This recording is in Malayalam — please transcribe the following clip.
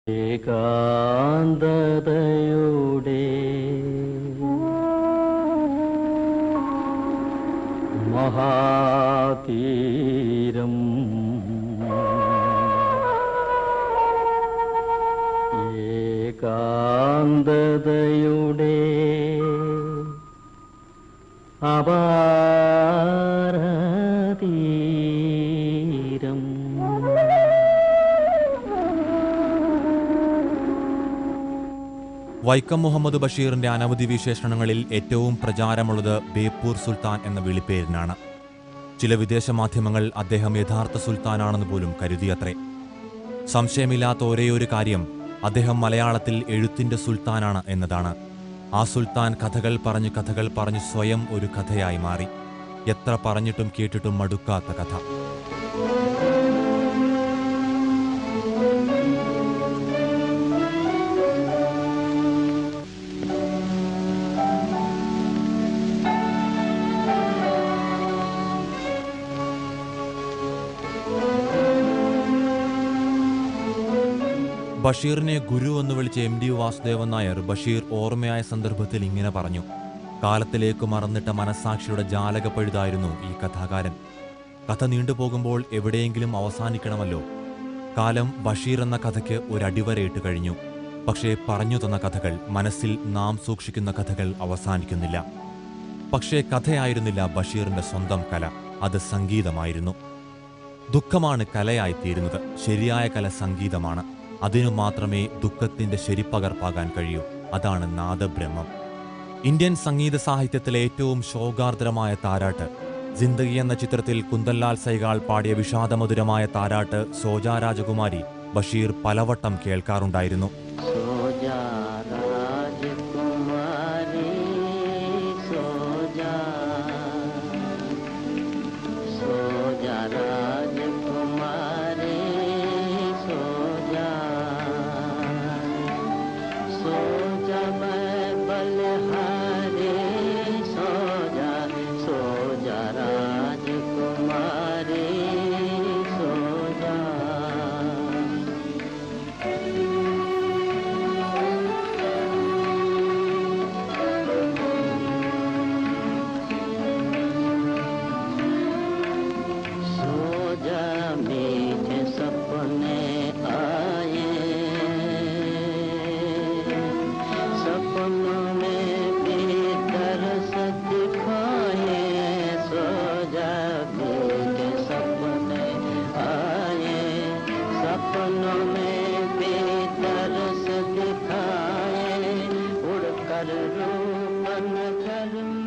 ഏകാന്തതയുടെ മഹാതീരം ഏകാന്തതയുടെ അപാരതീരം വൈക്കം മുഹമ്മദ് ബഷീറിന്റെ അനവധി വിശേഷണങ്ങളിൽ ഏറ്റവും പ്രചാരമുള്ളത് ബേപ്പൂർ സുൽത്താൻ എന്ന വിളിപ്പേരിനാണ്. ചില വിദേശ മാധ്യമങ്ങൾ അദ്ദേഹം യഥാർത്ഥ സുൽത്താനാണെന്ന് പോലും കരുതിയത്രേ. സംശയമില്ലാത്ത ഒരേയൊരു കാര്യം അദ്ദേഹം മലയാളത്തിൽ എഴുത്തിന്റെ സുൽത്താനാണ് എന്നതാണ്. ആ സുൽത്താൻ കഥകൾ പറഞ്ഞു സ്വയം ഒരു കഥയായി മാറി. എത്ര പറഞ്ഞിട്ടും കേട്ടിട്ടും മടുക്കാത്ത കഥ. ബഷീറിനെ ഗുരു എന്ന് വിളിച്ച MD വാസുദേവൻ നായർ ബഷീർ ഓർമ്മയായ സന്ദർഭത്തിൽ ഇങ്ങനെ പറഞ്ഞു: കാലത്തിലേക്ക് മറന്നിട്ട മനസ്സാക്ഷിയുടെ ജാലകപ്പഴുതായിരുന്നു ഈ കഥാകാരൻ. കഥ നീണ്ടുപോകുമ്പോൾ എവിടെയെങ്കിലും അവസാനിക്കണമല്ലോ. കാലം ബഷീർ എന്ന കഥയ്ക്ക് ഒരടിവരയിട്ട് കഴിഞ്ഞു. പക്ഷേ പറഞ്ഞു തന്ന കഥകൾ, മനസ്സിൽ നാം സൂക്ഷിക്കുന്ന കഥകൾ അവസാനിക്കുന്നില്ല. പക്ഷേ കഥയായിരുന്നില്ല ബഷീറിന്റെ സ്വന്തം കല, അത് സംഗീതമായിരുന്നു. ദുഃഖമാണ് കലയായിത്തീരുന്നത്. ശരിയായ കല സംഗീതമാണ്. അതിനു മാത്രമേ ദുഃഖത്തിന്റെ ശരിപ്പകർപ്പാകാൻ കഴിയൂ. അതാണ് നാദബ്രഹ്മം. ഇന്ത്യൻ സംഗീത സാഹിത്യത്തിലെ ഏറ്റവും ശോകാർദ്രമായ താരാട്ട്, ജിന്ദഗി എന്ന ചിത്രത്തിൽ കുന്ദൻലാൽ സൈഗാൾ പാടിയ വിഷാദമധുരമായ താരാട്ട് സോജാ രാജകുമാരി ബഷീർ പലവട്ടം കേൾക്കാറുണ്ടായിരുന്നു. रूपन